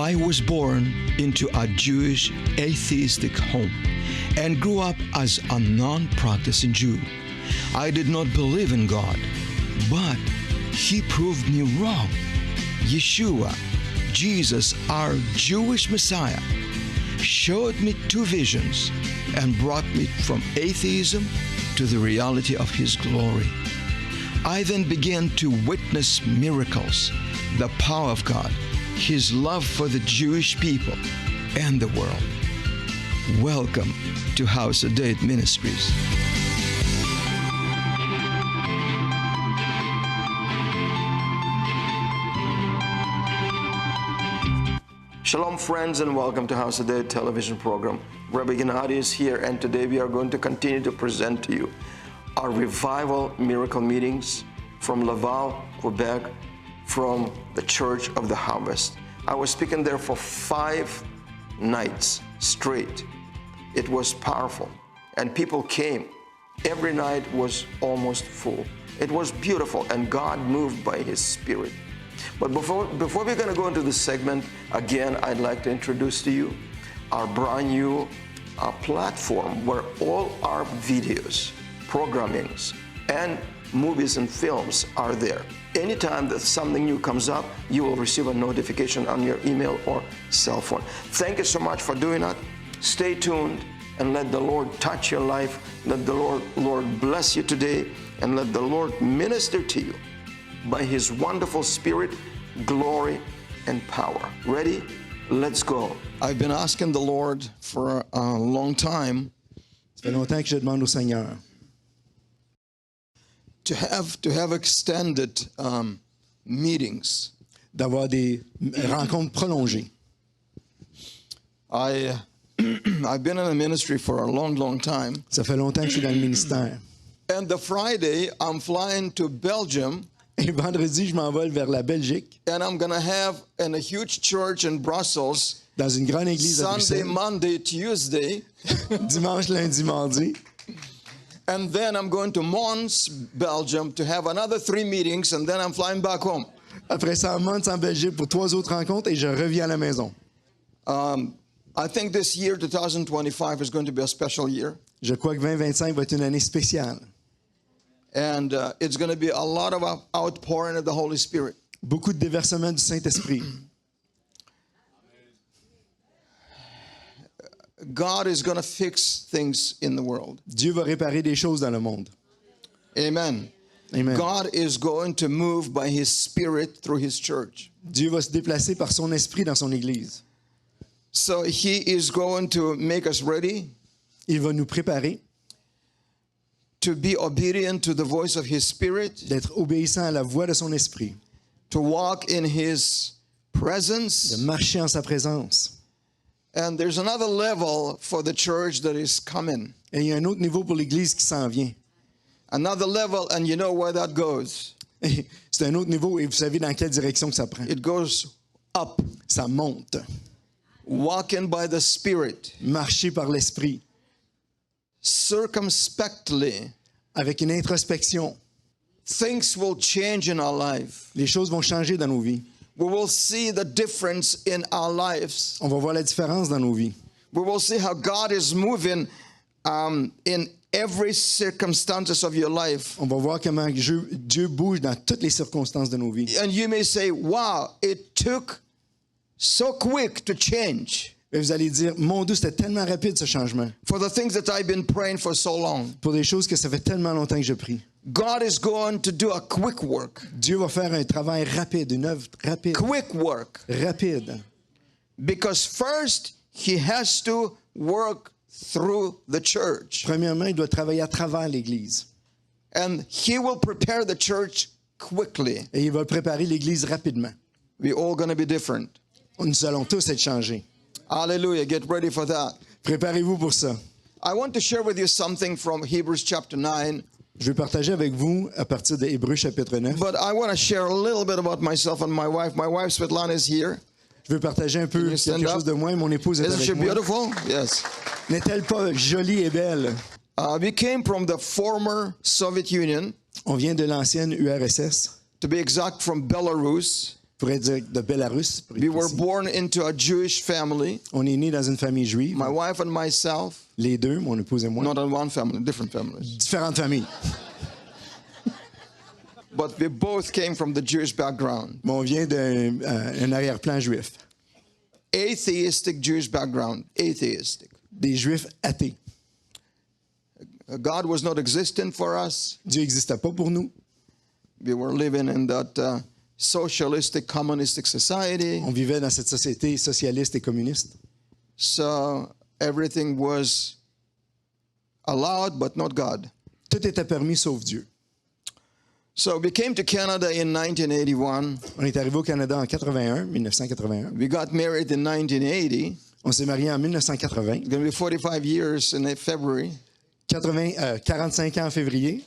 I was born into a Jewish atheistic home and grew up as a non-practicing Jew. I did not believe in God, but He proved me wrong. Yeshua, Jesus, our Jewish Messiah, showed me two visions and brought me from atheism to the reality of His glory. I then began to witness miracles, the power of God, His love for the Jewish people and the world. Welcome to House of David Ministries. Shalom friends, and welcome to House of David television program. Rabbi Gennady is here, and today we are going to continue to present to you our revival miracle meetings from Laval, Quebec, from the Church of the Harvest. I was speaking there for 5 nights straight. It was powerful, and people came. Every night was almost full. It was beautiful, and God moved by His Spirit. But before we're going to go into this segment, again, I'd like to introduce to you our brand new platform where all our videos, programmings, and movies and films are there. Anytime that something new comes up, you will receive a notification on your email or cell phone. Thank you so much for doing that. Stay tuned and let the Lord touch your life. Let the Lord bless you today, and let the Lord minister to you by His wonderful Spirit, glory, and power. Ready? Let's go. I've been asking the Lord for a long time. Ça fait longtemps que je demande au Seigneur To have extended meetings. d'avoir des rencontres prolongées. I've been in the ministry for a long time. Ça fait longtemps que je suis dans le ministère. And the Friday, I'm flying to Belgium. Et vendredi, je m'envole vers la Belgique, And I'm going to have in a huge church in Brussels, dans une grande église à Sunday, Bruxelles, Monday, Tuesday. dimanche, lundi, mardi. And then I'm going to Mons, Belgium, to have another 3 meetings, and then I'm flying back home. Après ça, on monte en Belgique pour 3 autres rencontres et je reviens à la maison. I think this year, 2025, is going to be a special year. Je crois que 2025 va être une année spéciale. And it's going to be a lot of outpouring of the Holy Spirit. Beaucoup de déversement du Saint-Esprit. God is going to fix things in the world. Dieu va réparer des choses dans le monde. Amen. Amen. God is going to move by His Spirit through His church. Dieu va se déplacer par son esprit dans son église. So He is going to make us ready Il va nous préparer to be obedient to the voice of His Spirit, d'être obéissants à la voix de son esprit, to walk in His presence. de marcher en sa présence. And there's another level for the church that is coming. Et il y a un autre niveau pour l'église qui s'en vient. Another level, and you know where that goes. Et c'est un autre niveau et vous savez dans quelle direction que ça prend. It goes up. Ça monte. Walking by the Spirit, Marcher par l'esprit, circumspectly. avec une introspection. Things will change in our life. Les choses vont changer dans nos vies. We will see the difference in our lives. On va voir la différence dans nos vies. We will see how God is moving in every circumstances of your life. On va voir comment Dieu bouge dans toutes les circonstances de nos vies. And you may say, wow, it took so quick to change Et vous allez dire, mon Dieu, c'était tellement rapide ce changement. for the things that I've been praying for so long. Pour des choses que ça fait tellement longtemps que je prie. God is going to do a quick work. Dieu va faire un travail rapide, une œuvre rapide. Quick work. Rapide. Because first, He has to work through the church. Premièrement, il doit travailler à travers l'Église. And He will prepare the church quickly. Et il va préparer l'Église rapidement. We're all going to be different. Nous allons tous être changés. Hallelujah. Get ready for that. Préparez-vous pour ça. I want to share with you something from Hebrews chapter 9. Je vais partager avec vous à partir de Hébreux chapitre 9. But I want to share a little bit about myself and my wife. My wife, Svetlana, is here. Je veux partager un peu quelque chose de moi et mon épouse est Isn't she avec moi. beautiful? Yes. N'est-elle pas jolie et belle? We came from the former Soviet Union, On vient de l'ancienne URSS, to be exact, from Belarus. pourrait dire de Bélarus. Pour être We were précis. born into a Jewish family, On est né dans une famille juive, my wife and myself, les deux, mon épouse et moi, not in one family, different families. différentes familles. But we both came from the Jewish background, Mais on vient d'un arrière-plan juif, atheistic Jewish background, atheistic. des juifs athées. God was not existent for us. Dieu n'existait pas pour nous. We were living in that socialistic, communistic society. On vivait dans cette société socialiste et communiste. So everything was allowed, but not God. Tout était permis sauf Dieu. So we came to Canada in 1981. On est arrivé au Canada en 1981. We got married in 1980. On s'est mariés en 1980. It's going to be 45 years in February. 45 ans en février.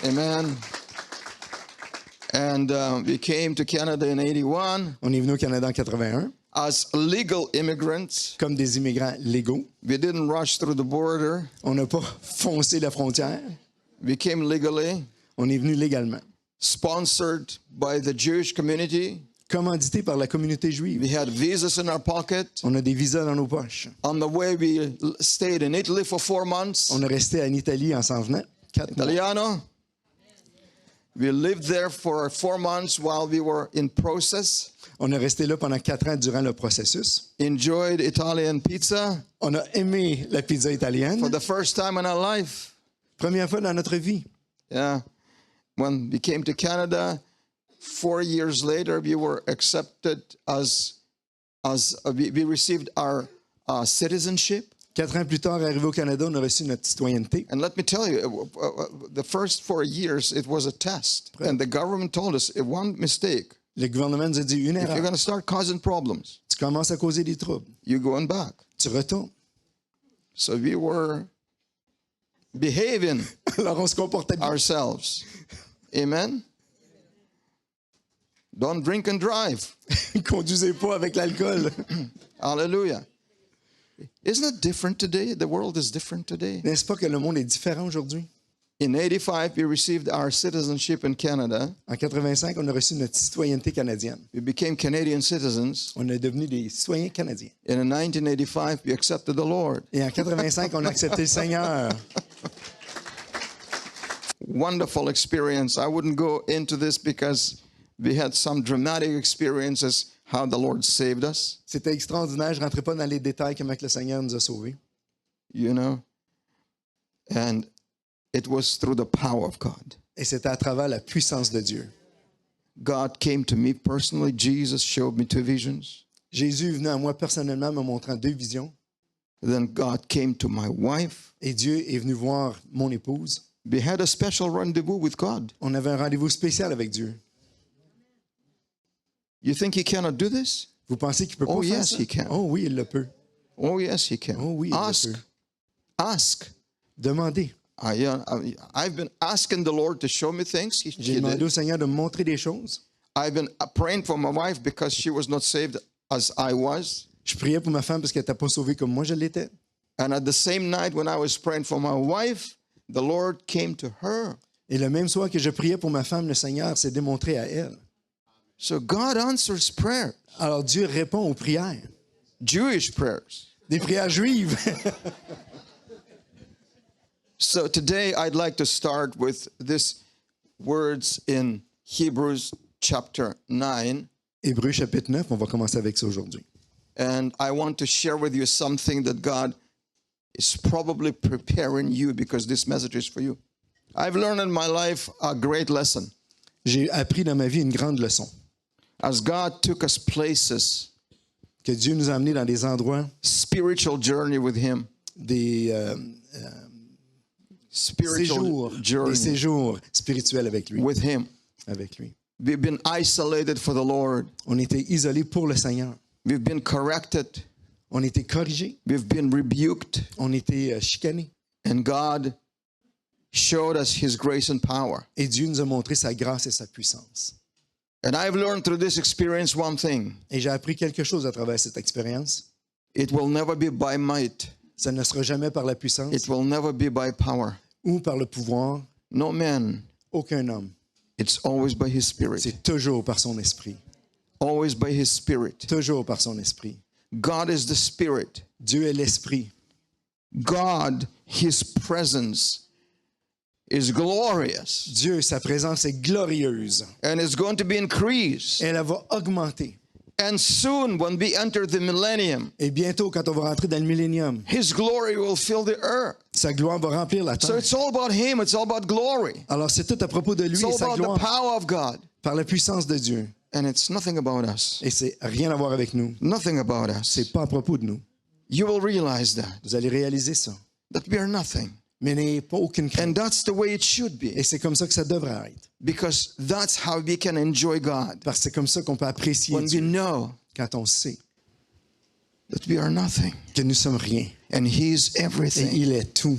Amen. And we came to Canada in 81 On est venu au Canada en 81 as legal immigrants. comme des immigrants légaux. We didn't rush through the border. On n'a pas foncé la frontière. We came legally, On est venu légalement. sponsored by the Jewish community. Commandité par la communauté juive. We had visas in our pocket. On a des visas dans nos poches. On the way, we stayed in Italy for 4 months. On est resté en Italie en s'en venant. 4 mois. Italiano. We lived there for 4 months while we were in process. On est resté là pendant 4 ans durant le processus. Enjoyed Italian pizza On a aimé la pizza italienne. for the first time in our life. Première fois dans notre vie. Yeah. When we came to Canada, 4 years later, we were accepted we received our citizenship. 4 ans plus tard, arrivé au Canada, on a reçu notre citoyenneté. And let me tell you, the first 4 years, it was a test. And the government told us, if one mistake, Le gouvernement nous a dit une if you're erreur. going to start causing problems, Tu commences à causer des troubles. you're going back. Tu retournes. So we were behaving Alors on se comportait bien. ourselves. Amen? Don't drink and drive. Conduisez pas avec l'alcool. Hallelujah. Isn't it different today? The world is different today. N'est-ce pas que le monde est différent aujourd'hui? In 85, we received our citizenship in Canada. En 85, on a reçu notre citoyenneté canadienne. We became Canadian citizens. On est devenus des citoyens canadiens. And in 1985, we accepted the Lord. Et en 85, on a accepté le Seigneur. Wonderful experience. I wouldn't go into this because we had some dramatic experiences how the Lord saved us, C'était extraordinaire. Je ne rentrais pas dans les détails comment que le Seigneur nous a sauvés. you know. And it was through the power of God. Et c'était à travers la puissance de Dieu. God came to me personally. Jesus showed me 2 visions. Jésus est venu à moi personnellement me montrant 2 visions. Then God came to my wife. Et Dieu est venu voir mon épouse. We had a special rendezvous with God. On avait un rendez-vous spécial avec Dieu. You think he cannot do this? Vous pensez qu'il peut pas Oh, faire yes, ça? he can. Oh oui, il le peut. Oh, yes, he can. Oh oui, il le Ask. peut. Ask. Demandez. I've been asking the Lord to show me things. He J'ai demandé did. au Seigneur de me montrer des choses. I've been praying for my wife because she was not saved as I was. Je priais pour ma femme parce qu'elle n'était pas sauvée comme moi je l'étais. And at the same night when I was praying for my wife, the Lord came to her. Et le même soir que je priais pour ma femme, le Seigneur s'est démontré à elle. So God answers prayer, Alors Dieu répond aux prières. Jewish prayers. Des prières juives. So today I'd like to start with these words in Hebrews chapter 9. Hébreux chapitre 9, on va commencer avec ça aujourd'hui. And I want to share with you something that God is probably preparing you because this message is for you. I've learned in my life a great lesson. J'ai appris dans ma vie une grande leçon. As God took us places, Que Dieu nous a amenés dans des endroits, spiritual journey with Him, des spiritual journey séjours spirituels avec lui. with Him. Avec lui. We've been isolated for the Lord. On était isolés pour le Seigneur. We've been corrected. On était corrigés. We've been rebuked. On était chicanés. And God showed us His grace and power. Et Dieu nous a montré sa grâce et sa puissance. And I've learned through this experience one thing. Et j'ai appris quelque chose à travers cette expérience. It will never be by might. Ça ne sera jamais par la puissance It will never be by power. ou par le pouvoir. No man Aucun homme It's always by His Spirit. C'est toujours par son esprit. Always by His Spirit. Toujours par son esprit. God is the Spirit. Dieu est l'esprit. God, His presence is glorious. Dieu, sa présence est glorieuse. And it's going to be increased. Elle va augmenter. And soon, when we enter the millennium, Et bientôt, quand on va rentrer dans le millénium, His glory will fill the earth. sa gloire va remplir la So terre. it's all about Him. It's all about glory. Alors, c'est tout à propos de lui It's et all sa about the gloire power of God. par la puissance de Dieu. And it's nothing about us. Et c'est rien à voir avec nous. Nothing about us. C'est pas à propos de nous. You will realize that. Vous allez réaliser ça. That we are nothing. Mais n'ayez pas aucune crainte. And that's the way it should be. Et c'est comme ça que ça devrait être. Because that's how we can enjoy God. Parce que c'est comme ça qu'on peut apprécier When we Dieu. know Quand on sait that we are nothing. que nous sommes rien. And He's Et everything. il est tout.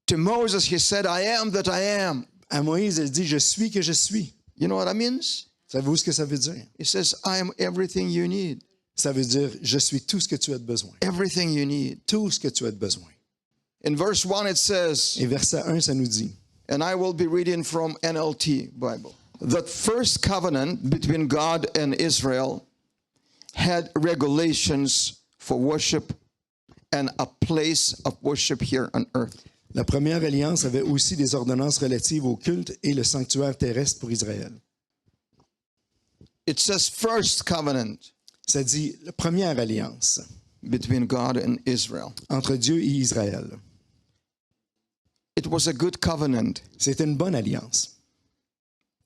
To Moses, He said, I am that I am. À Moïse, il dit, je suis que je suis. You know what that means? Savez-vous ce que ça veut dire? He says, I am everything you need. Ça veut dire, je suis tout ce que tu as de besoin. Everything you need. Tout ce que tu as de besoin. In verse 1 it says, Et verset 1, ça nous dit, and I will be reading from NLT Bible, that first covenant between God and Israel had regulations for worship and a place of worship here on earth. la première alliance avait aussi des ordonnances relatives au culte et le sanctuaire terrestre pour Israël. It says first covenant Ça dit la première alliance between God and Israel. entre Dieu et Israël. It was a good covenant. C'était une bonne alliance.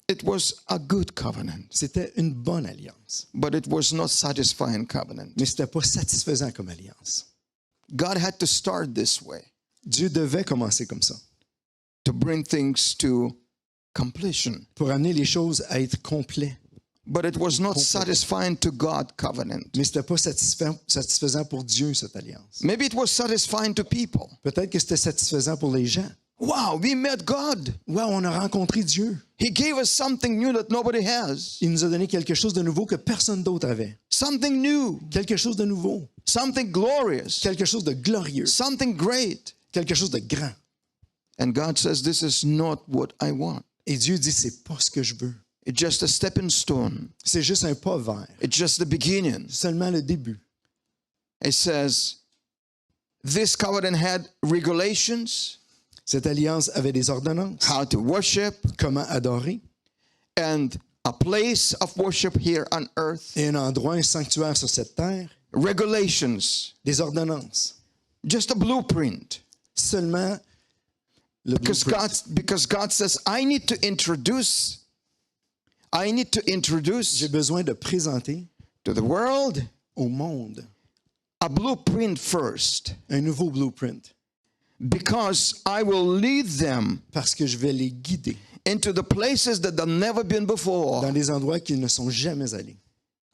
It was a good covenant, C'était une bonne alliance. but it was not satisfying covenant. Mais ce n'était pas satisfaisant comme alliance. God had to start this way Dieu devait commencer comme ça to bring things to completion. pour amener les choses à être complets. But it was not satisfying to God covenant. Mais ce n'était pas satisfaisant pour Dieu, cette alliance. Maybe it was satisfying to people. Peut-être que c'était satisfaisant pour les gens. Wow, we met God. Wow, on a rencontré Dieu. He gave us something new that nobody has. Il nous a donné quelque chose de nouveau que personne d'autre avait. Something new, Quelque chose de nouveau. something glorious, Quelque chose de glorieux. something great. Quelque chose de grand. And God says, this is not what I want. Et Dieu dit, c'est pas ce que je veux. It's just a stepping stone. C'est juste un pas vers. It's just the beginning. Seulement le début. It says, this covenant had regulations, Cette alliance avait des ordonnances. how to worship, Comment adorer. and a place of worship here on earth. Et un endroit, un sanctuaire sur cette terre. Regulations, Des ordonnances. just a blueprint. Seulement le blueprint. Because God says, I need to introduce J'ai besoin de présenter to the world au monde a blueprint first, un nouveau blueprint. because I will lead them Parce que je vais les guider into the places that they've never been before. dans des endroits qu'ils ne sont jamais allés.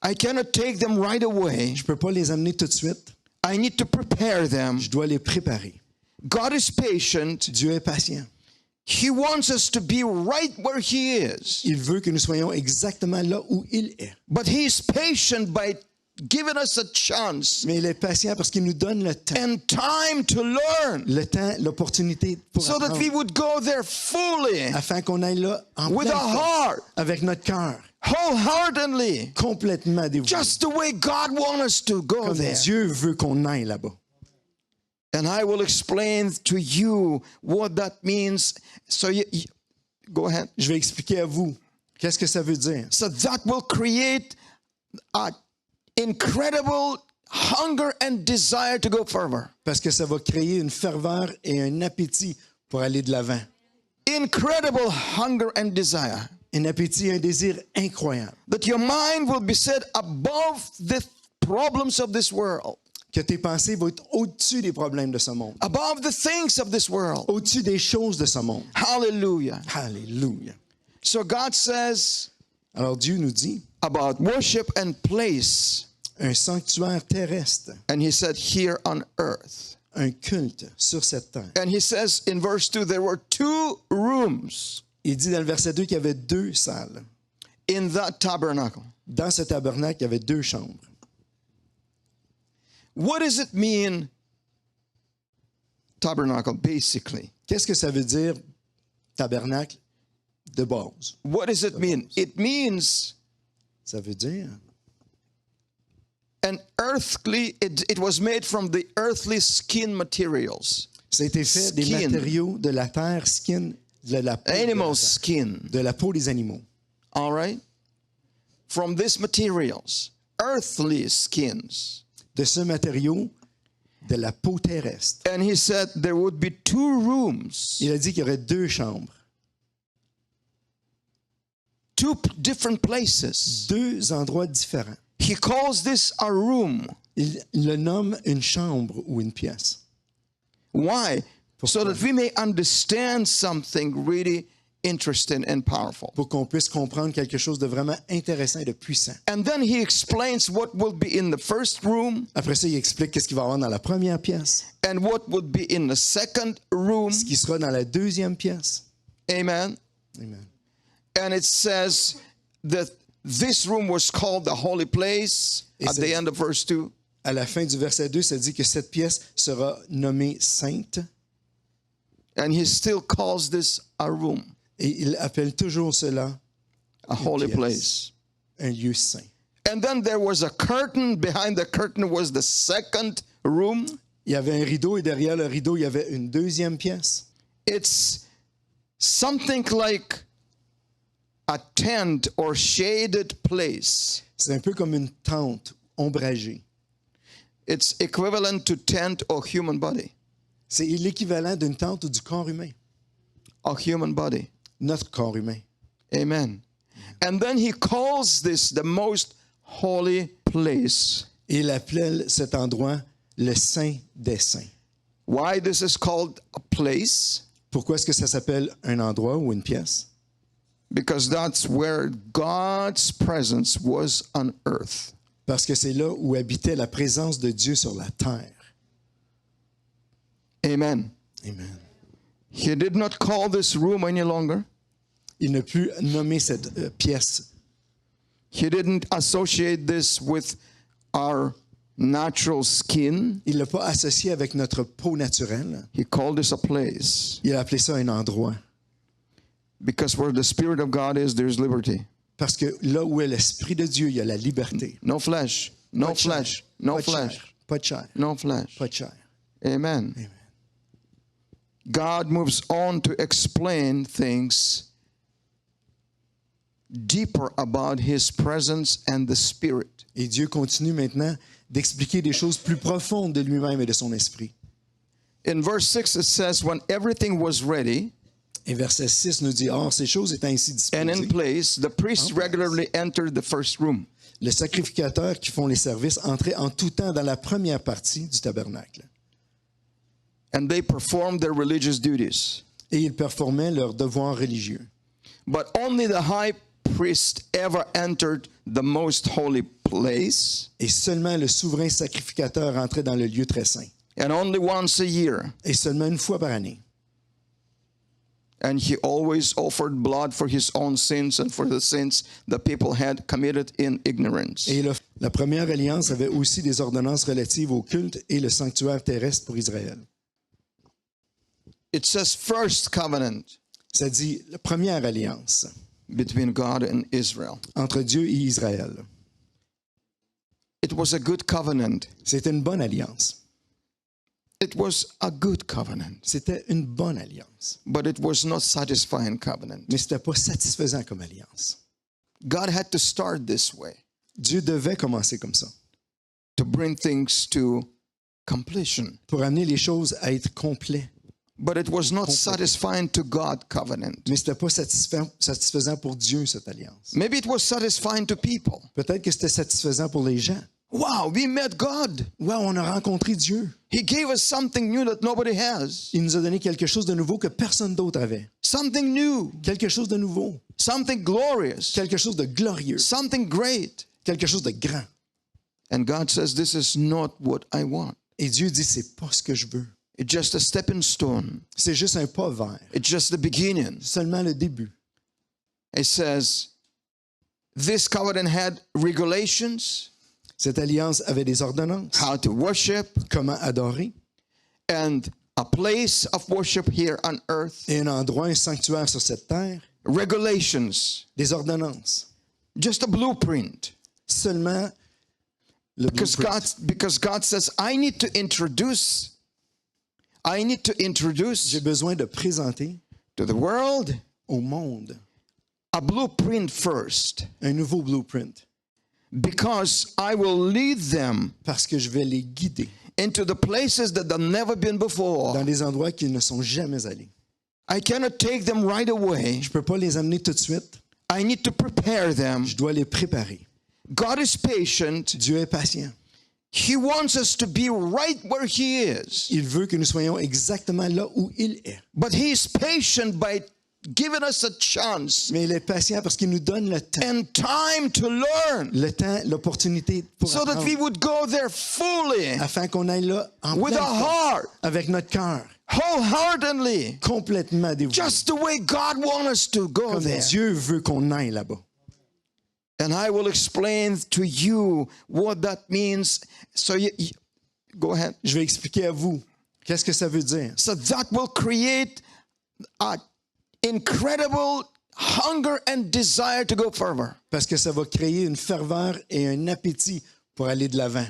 I cannot take them right away. Je ne peux pas les amener tout de suite. I need to prepare them. Je dois les préparer. God is patient. Dieu est patient. He wants us to be right where He is. Il veut que nous soyons exactement là où il est. But He is patient by giving us a chance Mais il est patient parce qu'il nous donne le temps. and time to learn Le temps, l'opportunité pour so that apprendre, we would go there fully, afin qu'on aille là en with pleine our force, heart, avec notre cœur, wholeheartedly, complètement dévoué. just the way God wants us to go Comme there. Dieu veut qu'on aille là-bas. And I will explain to you what that means. So go ahead. Je vais expliquer à vous qu'est-ce que ça veut dire. So that will create an incredible hunger and desire to go further. Parce que ça va créer une ferveur et un appétit pour aller de l'avant. Incredible hunger and desire. Un appétit et un désir incroyable. That your mind will be set above the problems of this world, Que tes pensées vont être au-dessus des problèmes de ce monde. above the things of this world. Au-dessus des choses de ce monde. Hallelujah. Alléluia. So God says Alors Dieu nous dit about worship and place, un sanctuaire terrestre, and He said here on earth. un culte sur cette terre. And He says in verse 2, there were 2 rooms Il dit dans le verset 2 qu'il y avait 2 salles. in that tabernacle. Dans ce tabernacle, il y avait 2 chambres. What does it mean, tabernacle, basically? Qu'est-ce que ça veut dire, tabernacle, de base. What does it mean? It means Ça veut dire, it was made from the earthly skin materials. ça a été fait des Skin. matériaux de la terre, skin, de la peau, Animal skin. de la peau des animaux. All right? From these materials, earthly skins. De ce matériau, de la peau terrestre. And he said there would be 2 rooms, Il a dit qu'il y aurait 2 chambres, 2 different places. 2 endroits différents. He calls this a room. Il le nomme une chambre ou une pièce. Why? So that we may understand something really interesting and powerful. Pour qu'on puisse comprendre quelque chose de vraiment intéressant et de puissant. And then he explains what will be in the first room Après ça, il explique qu'est-ce qu'il va y avoir dans la première pièce, and what would be in the second room. ce qui sera dans la deuxième pièce. Amen. Amen. And it says that this room was called the holy place at the end of verse 2. À la fin du verset 2, ça dit que cette pièce sera nommée sainte And he still calls this a room, et il appelle toujours cela a holy pièce. place. un lieu saint. And then there was a curtain. Behind the curtain was the second room. Il y avait un rideau et derrière le rideau, il y avait une deuxième pièce. It's something like a tent or shaded place. C'est un peu comme une tente ombragée. It's equivalent to tent or human body. C'est l'équivalent d'une tente ou du corps humain, A human body. notre corps humain. Amen. And then he calls this the most holy place. Et il appelait cet endroit le Saint des Saints. Why this is called a place? Pourquoi est-ce que ça s'appelle un endroit ou une pièce? Because that's where God's presence was on earth. Parce que c'est là où habitait la présence de Dieu sur la terre. Amen. Amen. He did not call this room any longer. Il ne put nommer cette pièce. He didn't associate this with our natural skin. Il ne l'a pas associé avec notre peau naturelle. He called this a place. Il a appelé ça un endroit. Because where the Spirit of God is, there's liberty. Parce que là où est l'Esprit de Dieu, il y a la liberté. No flesh. No Pas de chair. flesh. No Pas de chair. flesh. Pas de chair. No flesh. Pas de chair. Amen. Amen. God moves on to explain things deeper about His presence and the Spirit. Et Dieu continue maintenant d'expliquer des choses plus profondes de lui-même et de son esprit. In verse 6 it says, when everything was ready Et verset 6 nous dit, or ces choses étant ainsi and in disposées, place, the priests regularly entered the first room. les sacrificateurs qui font les services entraient en tout temps dans la première partie du tabernacle. And they performed their religious duties. Et ils performaient leurs devoirs religieux. But only the high priest ever entered the most holy place, Et seulement le souverain sacrificateur entrait dans le lieu très saint. and only once a year. Et seulement une fois par année. And he always offered blood for his own sins and for the sins the people had committed in ignorance. Et la première alliance avait aussi des ordonnances relatives au culte et le sanctuaire terrestre pour Israël. It says first covenant Ça dit la première alliance between God and Israel. entre Dieu et Israël. It was a good covenant. C'était une bonne alliance. It was a good covenant, C'était une bonne alliance. but it was not satisfying covenant. Mais ce n'était pas satisfaisant comme alliance. God had to start this way Dieu devait commencer comme ça to bring things to completion. pour amener les choses à être complets. But it was not satisfying to God covenant. Mais ce n'était pas satisfaisant pour Dieu, cette alliance. Maybe it was satisfying to people. Peut-être que c'était satisfaisant pour les gens. Wow, we met God. Wow, on a rencontré Dieu. He gave us something new that nobody has. Il nous a donné quelque chose de nouveau que personne d'autre avait. Something new, Quelque chose de nouveau. something glorious, Quelque chose de glorieux. something great. Quelque chose de grand. And God says, this is not what I want. Et Dieu dit, c'est pas ce que je veux. It's just a stepping stone. C'est juste un pas vers. It's just the beginning. Seulement le début. It says, this covenant had regulations, Cette alliance avait des ordonnances. how to worship, Comment adorer. and a place of worship here on earth. Et un endroit, un sanctuaire sur cette terre. regulations, des ordonnances. just a blueprint. Seulement le blueprint. Because God says, I need to introduce J'ai besoin de présenter to the world au monde a blueprint first, un nouveau blueprint because I will lead them parce que je vais les guider into the places that they've never been before. dans des endroits qu'ils ne sont jamais allés. I cannot take them right away. Je ne peux pas les amener tout de suite. I need to prepare them. Je dois les préparer. God is patient. Dieu est patient. He wants us to be right where He is. Il veut que nous soyons exactement là où il est. But He is patient by giving us a chance Mais il est patient parce qu'il nous donne le temps. and time to learn Le temps, l'opportunité pour so that apprendre, we would go there fully, afin qu'on aille là en with plein a temps, heart, avec notre cœur, wholeheartedly, complètement dévoué. just the way God wants us to go Comme there. Dieu veut qu'on aille là-bas. And I will explain to you what that means. So go ahead. Je vais expliquer à vous qu'est-ce que ça veut dire. So that will create an incredible hunger and desire to go further. Parce que ça va créer une ferveur et un appétit pour aller de l'avant.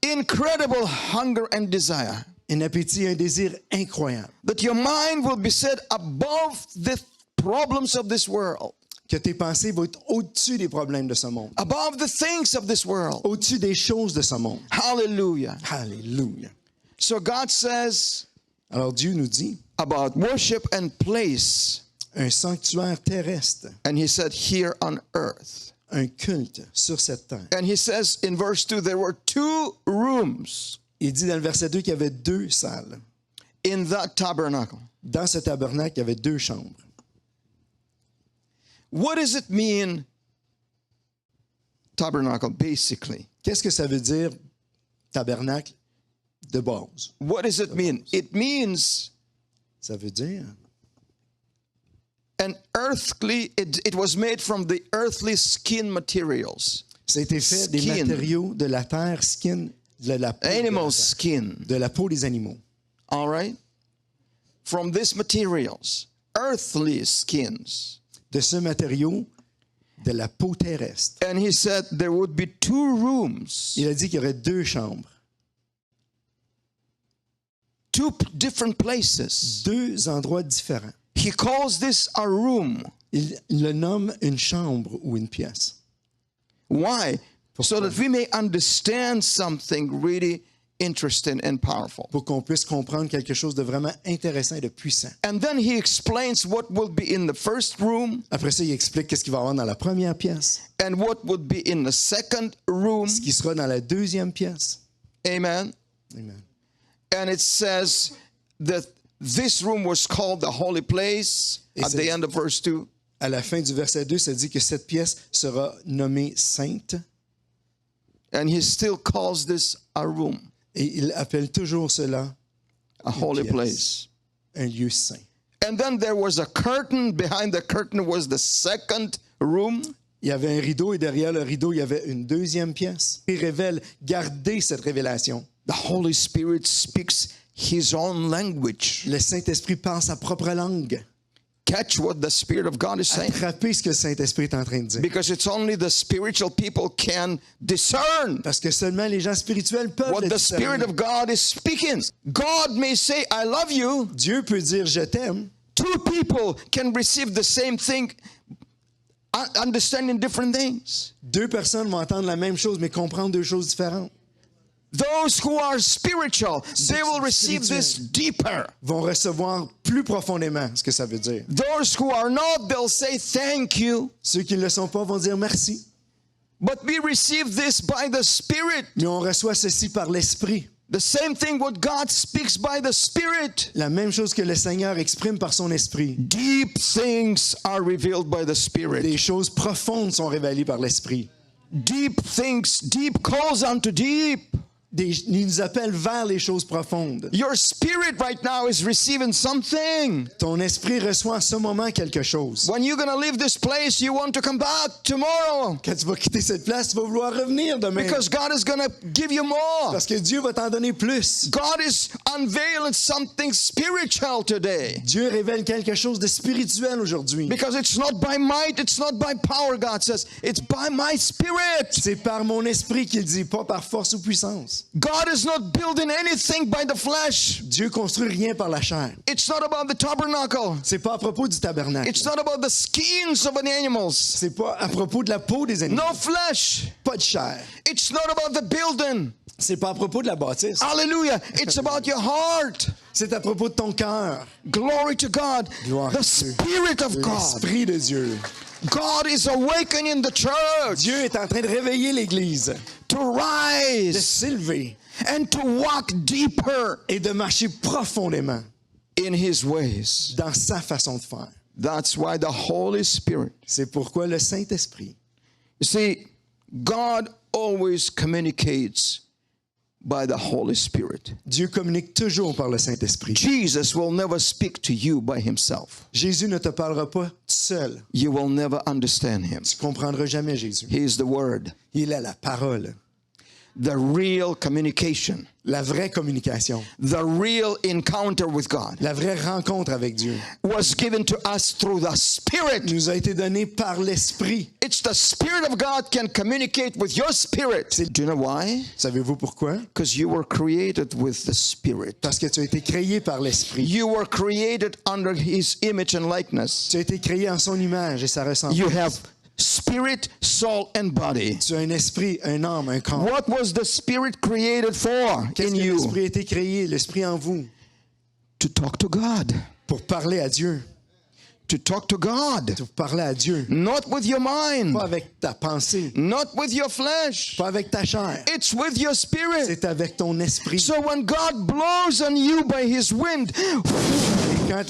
Incredible hunger and desire. Un appétit, un désir incroyable. That your mind will be set above the problems of this world. Que tes pensées vont être au-dessus des problèmes de ce monde. Above the things of this world. Au-dessus des choses de ce monde. Hallelujah. Alléluia. So God says Alors Dieu nous dit about worship and place. un sanctuaire terrestre, And He said here on earth. un culte sur cette terre. And He says in verse 2, there were 2 rooms Il dit dans le verset 2 qu'il y avait 2 salles. in that tabernacle. Dans ce tabernacle, il y avait 2 chambres. What does it mean, tabernacle, basically? Qu'est-ce que ça veut dire, tabernacle, de base? What does it mean? It means Ça veut dire an earthly, it was made from the earthly skin materials. ça a été fait des Skin. matériaux de la terre, skin, de la peau, Animal skin, de la peau des animaux. all right? From these materials, earthly skins. De ce matériau, de la peau terrestre. And He said there would be 2 rooms, Il a dit qu'il y aurait 2 chambres, 2 different places. 2 endroits différents. He calls this a room. Il le nomme une chambre ou une pièce. Why? So that we may understand something really interesting and powerful. Pour qu'on puisse comprendre quelque chose de vraiment intéressant et de puissant. And then He explains what will be in the first room Après ça, il explique qu'est-ce qu'il va y avoir dans la première pièce, and what would be in the second room. ce qui sera dans la deuxième pièce. Amen. Amen. And it says that this room was called the holy place Et at c'est- the end of verse 2. À la fin du verset 2, ça dit que cette pièce sera nommée sainte And He still calls this a room, et il appelle toujours cela a holy pièce. place. un lieu saint. And then there was a curtain. Behind the curtain was the second room. Il y avait un rideau et derrière le rideau, il y avait une deuxième pièce. Il révèle, gardez cette révélation. The Holy Spirit speaks His own language. Le Saint-Esprit parle sa propre langue. Catch what the Spirit of God is saying. Attrapez ce que le Saint-Esprit est en train de dire. Because it's only the spiritual people can discern Parce que seulement les gens spirituels peuvent what le the Spirit discerner. of God is speaking. God may say, I love you. Dieu peut dire « je t'aime ». 2 people can receive the same thing, understanding different things. 2 personnes vont entendre la même chose, mais comprendre 2 choses différentes. Those who are spiritual, they will sont receive this spirituels. deeper. Vont recevoir plus profondément ce que ça veut dire. Those who are not, they'll say thank you. Ceux qui ne le sont pas vont dire merci. But we receive this by the Spirit. Mais on reçoit ceci par l'Esprit. The same thing what God speaks by the Spirit. La même chose que le Seigneur exprime par son Esprit. Deep things are revealed by the Des Spirit. choses profondes sont révélées par l'Esprit. Deep things, deep calls unto deep. il nous appelle vers les choses profondes. Your spirit right now is receiving something. Ton esprit reçoit en ce moment quelque chose. When you're going to leave this place, you want to come back tomorrow. Quand tu vas quitter cette place, tu vas vouloir revenir demain. Because God is going to give you more. Parce que Dieu va t'en donner plus. God is unveiling something spiritual today. Dieu révèle quelque chose de spirituel aujourd'hui. Because it's not by might, it's not by power, God says. It's by my spirit. C'est par mon esprit qu'il dit, pas par force ou puissance. God is not building anything by the flesh. Dieu construit rien par la chair. It's not about the tabernacle. C'est pas à propos du tabernacle. It's not about the skins of the animals. C'est pas à propos de la peau des animaux. No flesh. Pas de chair. It's not about the building. C'est pas à propos de la bâtisse. Hallelujah. It's about your heart. C'est à propos de ton cœur. Glory to God. Gloire The à Dieu. Spirit of God. L'Esprit de Dieu. God is awakening the church Dieu est en train de réveiller l'Église, to de rise s'élever and to walk deeper et de marcher profondément in His ways. dans sa façon de faire. That's why the Holy Spirit. C'est pourquoi le Saint-Esprit, You see, God always communicates by the Holy Spirit. Dieu communique toujours par le Saint-Esprit. Jesus will never speak to you by himself. Jésus ne te parlera pas tout seul. You will never understand him. Tu comprendras jamais Jésus. He is the Word. Il est la parole, The real communication, la vraie communication, the real encounter with God la vraie rencontre avec Dieu was given to us through the Spirit. nous a été donnée par l'Esprit. It's the Spirit of God can communicate with your spirit. Do you know why? Savez-vous pourquoi? Because you were created with the Spirit. Parce que tu as été créé par l'Esprit. You were created under His image and likeness. Tu as été créé en son image et sa ressemblance. You have spirit, soul, and body. Tu as un esprit, un âme, un corps. What was the Spirit created for Qu'est-ce in que you? l'Esprit a été créé, l'Esprit en vous? To talk to God. Pour parler à Dieu. To talk to God. Pour parler à Dieu. Not with your mind. Pas avec ta pensée. Not with your flesh. Pas avec ta chair. It's with your spirit. C'est avec ton esprit. So when God blows on you by His wind, Et quand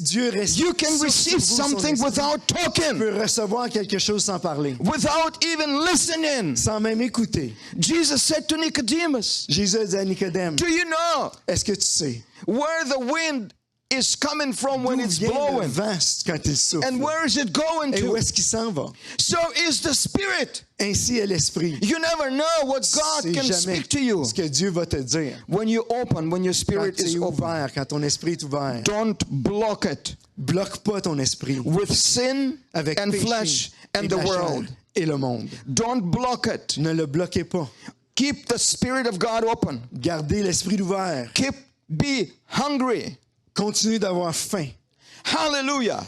Dieu reste you can receive something without tu talking, peux recevoir quelque chose sans parler, without even listening. sans même écouter. Jesus said to Nicodemus, Jésus a dit à Nicodème, do you know est-ce que tu sais where the wind is coming from when d'où it's vient le blowing? vent quand il souffle? And where is it going Et où to? est-ce qu'il s'en va? So is the Spirit. Ainsi est l'Esprit. You never know what God C'est can jamais speak to you. ce que Dieu va te dire. When you open, when your Quand spirit tu is es open, ouvert, quand ton esprit est ouvert, don't block it bloque pas ton esprit with sin avec and péché flesh and et the la chair world. et le monde. Don't block it. Ne le bloquez pas. Keep the Spirit of God open. Gardez l'esprit ouvert. Be hungry. Continuez d'avoir faim. Hallelujah.